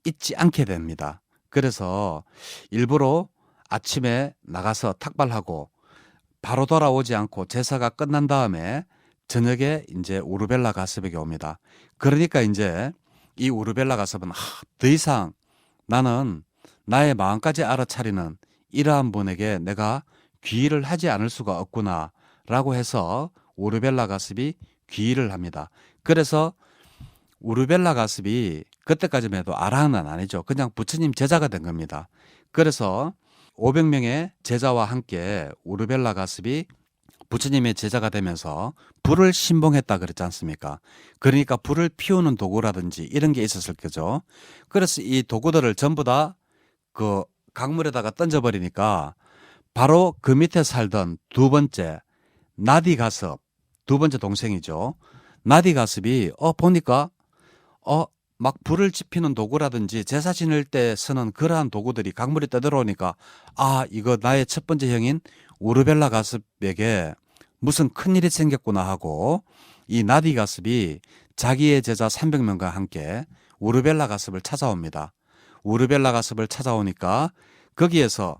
있지 않게 됩니다. 그래서 일부러 아침에 나가서 탁발하고 바로 돌아오지 않고 제사가 끝난 다음에 저녁에 이제 우르벨라 가습에게 옵니다. 그러니까 이제 이 우르벨라 가습은 더 이상 나는 나의 마음까지 알아차리는 이러한 분에게 내가 귀의를 하지 않을 수가 없구나라고 해서 우르벨라 가습이 귀의를 합니다. 그래서 우르벨라 가습이 그때까지만 해도 아라한은 아니죠. 그냥 부처님 제자가 된 겁니다. 그래서 500명의 제자와 함께 우르벨라 가습이 부처님의 제자가 되면서 불을 신봉했다 그랬지 않습니까? 그러니까 불을 피우는 도구라든지 이런 게 있었을 거죠. 그래서 이 도구들을 전부 다 그 강물에다가 던져버리니까 바로 그 밑에 살던 두 번째 나디 가습, 두 번째 동생이죠. 나디 가습이 보니까 막 불을 지피는 도구라든지 제사 지낼 때 쓰는 그러한 도구들이 강물에 떠들어오니까 이거 나의 첫 번째 형인 우르벨라 가습에게 무슨 큰일이 생겼구나 하고 이 나디 가습이 자기의 제자 300명과 함께 우르벨라 가습을 찾아옵니다. 우르벨라 가습을 찾아오니까 거기에서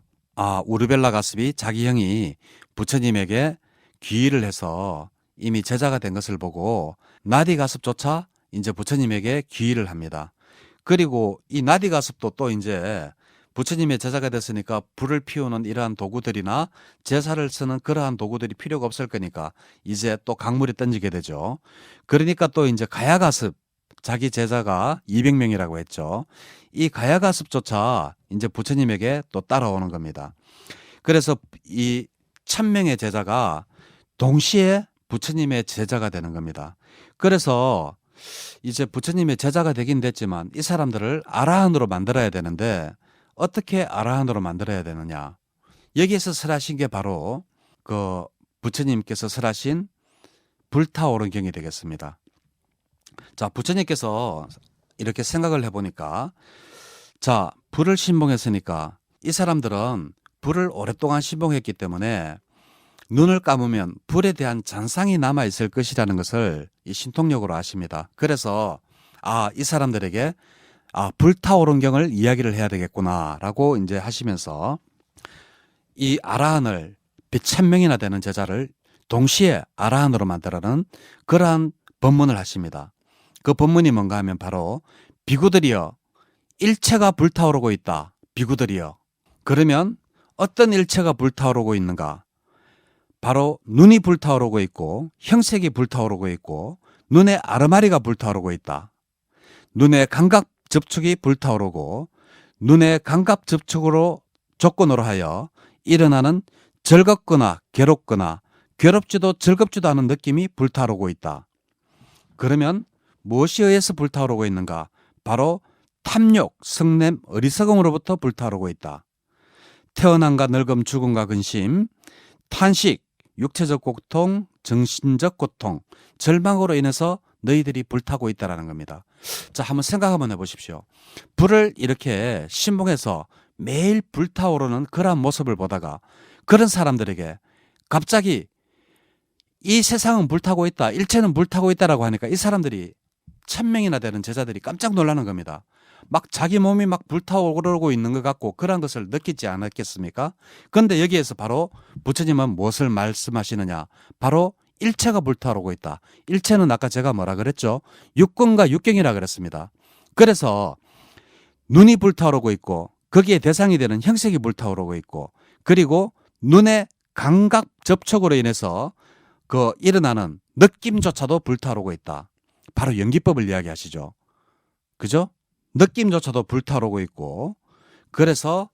우르벨라 가습이 자기 형이 부처님에게 귀의를 해서 이미 제자가 된 것을 보고 나디 가습조차 이제 부처님에게 귀의를 합니다. 그리고 이 나디 가습도 또 이제 부처님의 제자가 됐으니까 불을 피우는 이러한 도구들이나 제사를 쓰는 그러한 도구들이 필요가 없을 거니까 이제 또 강물에 던지게 되죠. 그러니까 또 이제 가야가습, 자기 제자가 200명이라고 했죠. 이 가야가습조차 이제 부처님에게 또 따라오는 겁니다. 그래서 이 1000명의 제자가 동시에 부처님의 제자가 되는 겁니다. 그래서 이제 부처님의 제자가 되긴 됐지만 이 사람들을 아라한으로 만들어야 되는데 어떻게 아라한으로 만들어야 되느냐? 여기에서 설하신 게 바로 그 부처님께서 설하신 불타오른 경이 되겠습니다. 자, 부처님께서 이렇게 생각을 해보니까 불을 신봉했으니까 이 사람들은 불을 오랫동안 신봉했기 때문에 눈을 감으면 불에 대한 잔상이 남아있을 것이라는 것을 이 신통력으로 아십니다. 그래서 이 사람들에게 불타오른 경을 이야기를 해야 되겠구나라고 이제 하시면서 이 아라한을 1,000명이나 되는 제자를 동시에 아라한으로 만들어는 그러한 법문을 하십니다. 그 법문이 뭔가 하면 바로 비구들이여 일체가 불타오르고 있다. 비구들이여. 그러면 어떤 일체가 불타오르고 있는가? 바로 눈이 불타오르고 있고 형색이 불타오르고 있고 눈의 아르마리가 불타오르고 있다. 눈의 감각 접촉이 불타오르고 눈의 감각 접촉으로 조건으로 하여 일어나는 즐겁거나 괴롭거나 괴롭지도 즐겁지도 않은 느낌이 불타오르고 있다. 그러면 무엇이 의해서 불타오르고 있는가? 바로 탐욕, 성냄, 어리석음으로부터 불타오르고 있다. 태어남과 늙음, 죽음과 근심, 탄식, 육체적 고통, 정신적 고통, 절망으로 인해서 너희들이 불타고 있다는 겁니다. 자, 한번 생각 한번 해보십시오. 불을 이렇게 신봉해서 매일 불타오르는 그러한 모습을 보다가 그런 사람들에게 갑자기 이 세상은 불타고 있다, 일체는 불타고 있다라고 하니까 이 사람들이 1,000명이나 되는 제자들이 깜짝 놀라는 겁니다. 막 자기 몸이 막 불타오르고 있는 것 같고 그런 것을 느끼지 않았겠습니까? 그런데 여기에서 바로 부처님은 무엇을 말씀하시느냐? 바로 일체가 불타오르고 있다. 일체는 아까 제가 뭐라 그랬죠? 육근과 육경이라 그랬습니다. 그래서 눈이 불타오르고 있고 거기에 대상이 되는 형색이 불타오르고 있고 그리고 눈의 감각 접촉으로 인해서 그 일어나는 느낌조차도 불타오르고 있다. 바로 연기법을 이야기하시죠. 그죠? 느낌조차도 불타오르고 있고 그래서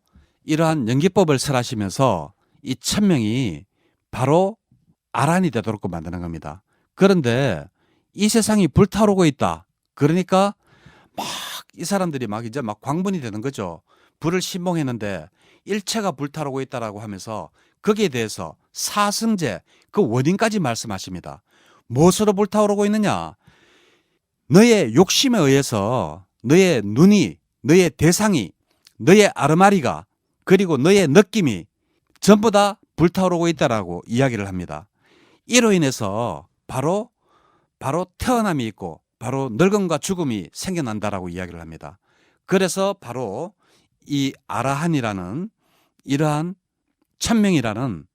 이러한 연기법을 설하시면서 이 1,000명이 바로 아란이 되도록 만드는 겁니다. 그런데 이 세상이 불타오르고 있다. 그러니까 막 이 사람들이 막 이제 막 광분이 되는 거죠. 불을 신봉했는데 일체가 불타오르고 있다라고 하면서 거기에 대해서 사승제 그 원인까지 말씀하십니다. 무엇으로 불타오르고 있느냐? 너의 욕심에 의해서 너의 눈이, 너의 대상이, 너의 아르마리가 그리고 너의 느낌이 전부 다 불타오르고 있다라고 이야기를 합니다. 이로 인해서 바로 태어남이 있고 바로 늙음과 죽음이 생겨난다라고 이야기를 합니다. 그래서 바로 이 아라한이라는 이러한 1,000명이라는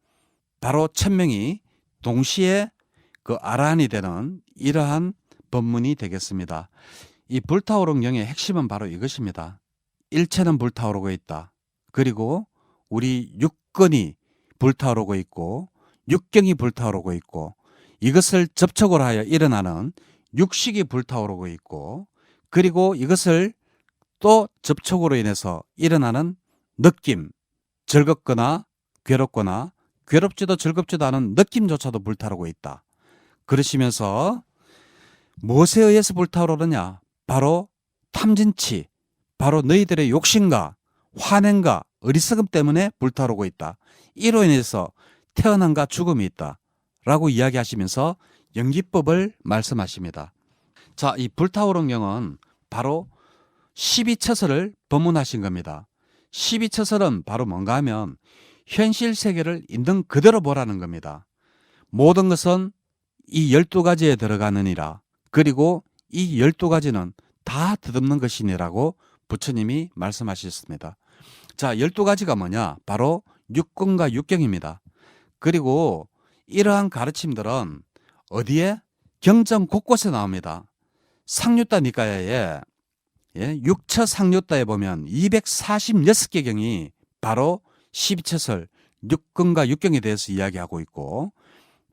바로 1,000명이 동시에 그 아라한이 되는 이러한 법문이 되겠습니다. 이 불타오른 경의 핵심은 바로 이것입니다. 일체는 불타오르고 있다. 그리고 우리 육근이 불타오르고 있고 육경이 불타오르고 있고 이것을 접촉을 하여 일어나는 육식이 불타오르고 있고 그리고 이것을 또 접촉으로 인해서 일어나는 느낌, 즐겁거나 괴롭거나 괴롭지도 즐겁지도 않은 느낌조차도 불타오르고 있다. 그러시면서 무엇에 의해서 불타오르느냐? 바로 탐진치, 바로 너희들의 욕심과 환행과 어리석음 때문에 불타오르고 있다. 이로 인해서 태어남과 죽음이 있다. 라고 이야기하시면서 연기법을 말씀하십니다. 자, 이 불타오른 경은 바로 12처설을 법문하신 겁니다. 12처설은 바로 뭔가 하면 현실 세계를 있는 그대로 보라는 겁니다. 모든 것은 이 12가지에 들어가느니라. 그리고 이 12가지는 다 덧없는 것이니라고 부처님이 말씀하셨습니다. 자, 12가지가 뭐냐? 바로 육근과 육경입니다. 그리고 이러한 가르침들은 어디에? 경전 곳곳에 나옵니다. 상류따 니까야에 육처 상류따에 보면 246개 경이 바로 12처설 육근과 육경에 대해서 이야기하고 있고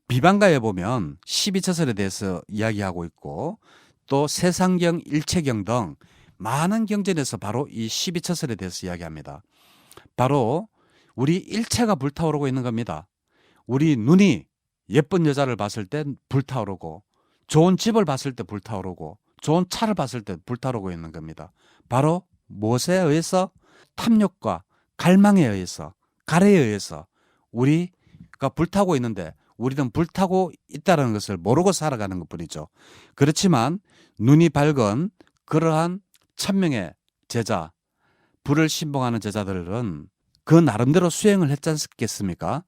비방가에 보면 12처설에 대해서 이야기하고 있고 또 세상경, 일체경 등 많은 경전에서 바로 이 12처설에 대해서 이야기합니다. 바로 우리 일체가 불타오르고 있는 겁니다. 우리 눈이 예쁜 여자를 봤을 때 불타오르고 좋은 집을 봤을 때 불타오르고 좋은 차를 봤을 때 불타오르고 있는 겁니다. 바로 무엇에 의해서? 탐욕과 갈망에 의해서, 가래에 의해서 우리가 불타고 있는데 우리는 불타고 있다는 것을 모르고 살아가는 것뿐이죠. 그렇지만 눈이 밝은 그러한 1,000명의 제자, 불을 신봉하는 제자들은 그 나름대로 수행을 했지 않겠습니까?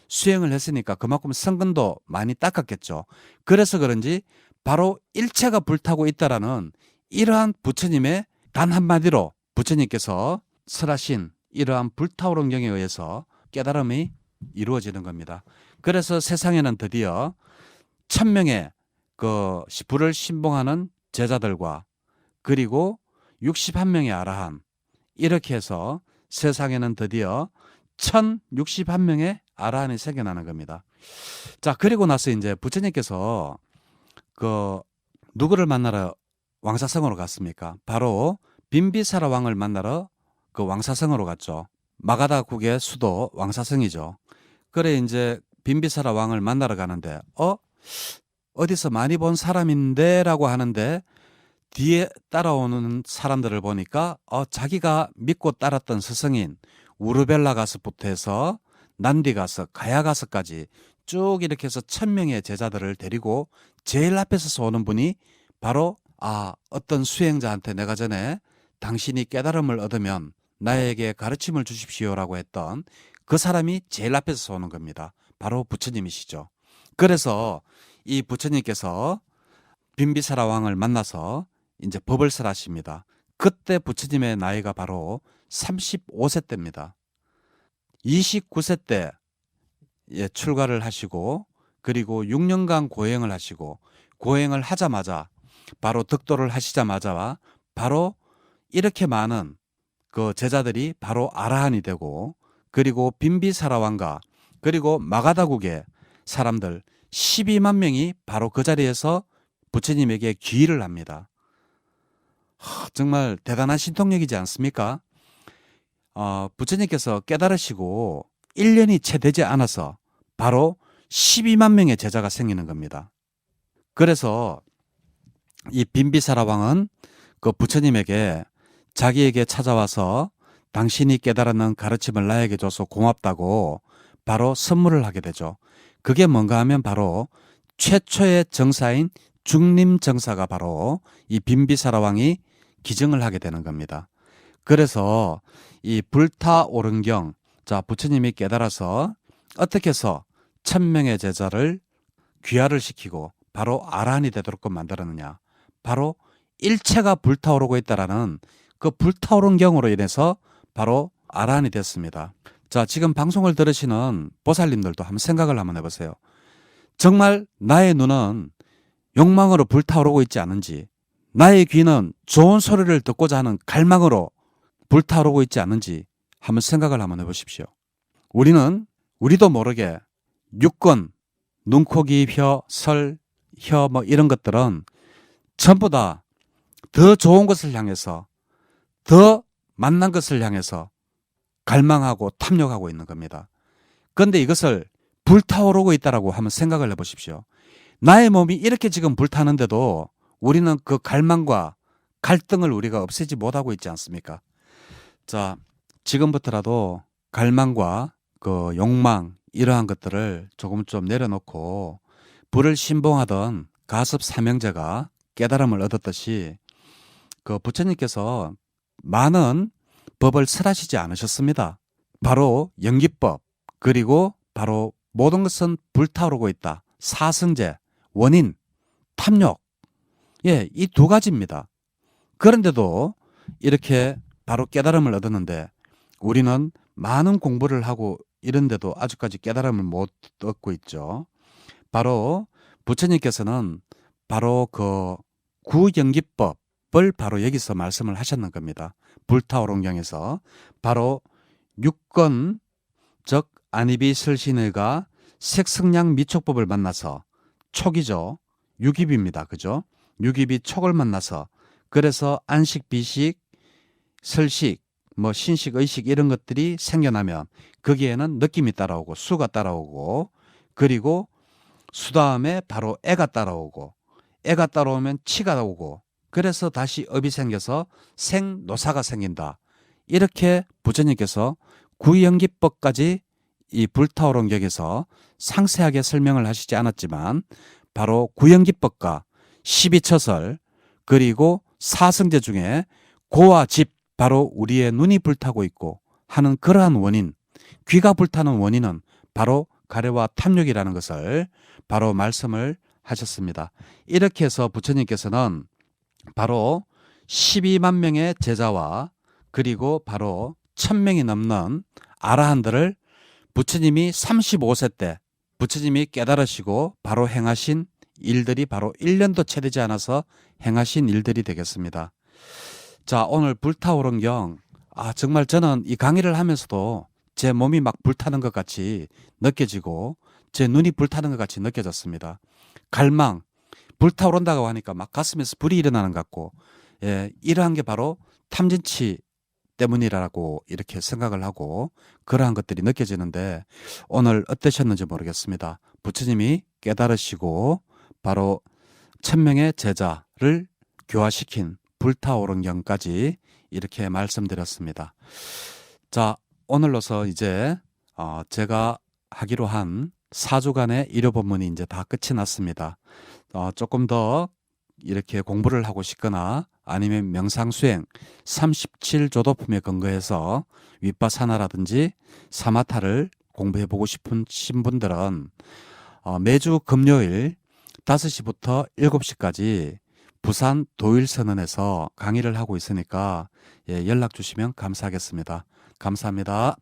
수행을 했으니까 그만큼 성근도 많이 닦았겠죠. 그래서 그런지 바로 일체가 불타고 있다라는 이러한 부처님의 단 한마디로 부처님께서 설하신 이러한 불타오른 경에 의해서 깨달음이 이루어지는 겁니다. 그래서 세상에는 드디어 1000명의 그 불을 신봉하는 제자들과 그리고 61명의 아라한, 이렇게 해서 세상에는 드디어 1061명의 아라한이 생겨나는 겁니다. 자, 그리고 나서 이제 부처님께서 그 누구를 만나러 왕사성으로 갔습니까? 바로 빈비사라 왕을 만나러 그 왕사성으로 갔죠. 마가다국의 수도 왕사성이죠. 그래 이제 빈비사라 왕을 만나러 가는데 어디서 많이 본 사람인데 라고 하는데 뒤에 따라오는 사람들을 보니까 자기가 믿고 따랐던 스승인 우르벨라 가스부터 해서 난디 가스, 가야 가스까지 쭉 이렇게 해서 1000명의 제자들을 데리고 제일 앞에 서서 오는 분이 바로 어떤 수행자한테 내가 전에 당신이 깨달음을 얻으면 나에게 가르침을 주십시오라고 했던 그 사람이 제일 앞에서 오는 겁니다. 바로 부처님이시죠. 그래서 이 부처님께서 빈비사라 왕을 만나서 이제 법을 설하십니다. 그때 부처님의 나이가 바로 35세 때입니다. 29세 때 출가를 하시고 그리고 6년간 고행을 하시고 고행을 하자마자 바로 득도를 하시자마자 바로 이렇게 많은 그 제자들이 바로 아라한이 되고 그리고 빈비사라 왕과 그리고 마가다국의 사람들 12만 명이 바로 그 자리에서 부처님에게 귀의를 합니다. 정말 대단한 신통력이지 않습니까? 부처님께서 깨달으시고 1년이 채 되지 않아서 바로 12만 명의 제자가 생기는 겁니다. 그래서 이 빈비사라 왕은 그 부처님에게 자기에게 찾아와서 당신이 깨달았는 가르침을 나에게 줘서 고맙다고 바로 선물을 하게 되죠. 그게 뭔가 하면 바로 최초의 정사인 중림정사가 바로 이 빈비사라 왕이 기증을 하게 되는 겁니다. 그래서 이 불타오른 경, 자, 부처님이 깨달아서 어떻게 해서 1000명의 제자를 귀화를 시키고 바로 아라한이 되도록 만들었느냐. 바로 일체가 불타오르고 있다라는 그 불타오른 경으로 인해서 바로 아라한이 됐습니다. 자, 지금 방송을 들으시는 보살님들도 한번 생각을 한번 해보세요. 정말 나의 눈은 욕망으로 불타오르고 있지 않은지, 나의 귀는 좋은 소리를 듣고자 하는 갈망으로 불타오르고 있지 않은지 한번 생각을 한번 해보십시오. 우리도 모르게 육권, 눈, 코, 귀, 혀, 설, 혀 이런 것들은 전부 다 더 좋은 것을 향해서 더 만난 것을 향해서 갈망하고 탐욕하고 있는 겁니다. 그런데 이것을 불타오르고 있다라고 한번 생각을 해보십시오. 나의 몸이 이렇게 지금 불타는데도 우리는 그 갈망과 갈등을 우리가 없애지 못하고 있지 않습니까? 자, 지금부터라도 갈망과 그 욕망 이러한 것들을 조금 좀 내려놓고 불을 신봉하던 가섭 사명제가 깨달음을 얻었듯이 그 부처님께서 많은 법을 설하시지 않으셨습니다. 바로 연기법 그리고 바로 모든 것은 불타오르고 있다. 사성제, 원인, 탐욕, 이 두 가지입니다. 그런데도 이렇게 바로 깨달음을 얻었는데 우리는 많은 공부를 하고 이런데도 아직까지 깨달음을 못 얻고 있죠. 바로 부처님께서는 바로 그 구연기법을 바로 여기서 말씀을 하셨는 겁니다. 불타오른 경에서 바로 육건 즉 안이비설신의가 색성량 미촉법을 만나서 촉이죠. 육입입니다. 그죠? 육입이 촉을 만나서 그래서 안식, 비식, 설식, 신식, 의식 이런 것들이 생겨나면 거기에는 느낌이 따라오고 수가 따라오고 그리고 수 다음에 바로 애가 따라오고 애가 따라오면 치가 오고 그래서 다시 업이 생겨서 생노사가 생긴다. 이렇게 부처님께서 구연기법까지 이 불타오른 격에서 상세하게 설명을 하시지 않았지만 바로 구연기법과 12처설 그리고 사성제 중에 고와 집 바로 우리의 눈이 불타고 있고 하는 그러한 원인, 귀가 불타는 원인은 바로 가래와 탐욕이라는 것을 바로 말씀을 하셨습니다. 이렇게 해서 부처님께서는 바로 12만 명의 제자와 그리고 바로 1000명이 넘는 아라한들을 부처님이 35세 때 부처님이 깨달으시고 바로 행하신 일들이 바로 1년도 채 되지 않아서 행하신 일들이 되겠습니다. 자, 오늘 불타오른 경, 정말 저는 이 강의를 하면서도 제 몸이 막 불타는 것 같이 느껴지고 제 눈이 불타는 것 같이 느껴졌습니다. 갈망, 불타오른다고 하니까 막 가슴에서 불이 일어나는 것 같고, 예, 이러한 게 바로 탐진치 때문이라고 이렇게 생각을 하고 그러한 것들이 느껴지는데 오늘 어떠셨는지 모르겠습니다. 부처님이 깨달으시고 바로 1000명의 제자를 교화시킨 불타오른 경까지 이렇게 말씀드렸습니다. 자, 오늘로서 이제 제가 하기로 한 4주간의 일요법문이 이제 다 끝이 났습니다. 조금 더 이렇게 공부를 하고 싶거나 아니면 명상수행 37조도품에 근거해서 윗바사나라든지 사마타를 공부해보고 싶으신 분들은 매주 금요일 5시부터 7시까지 부산 도일선언에서 강의를 하고 있으니까 연락 주시면 감사하겠습니다. 감사합니다.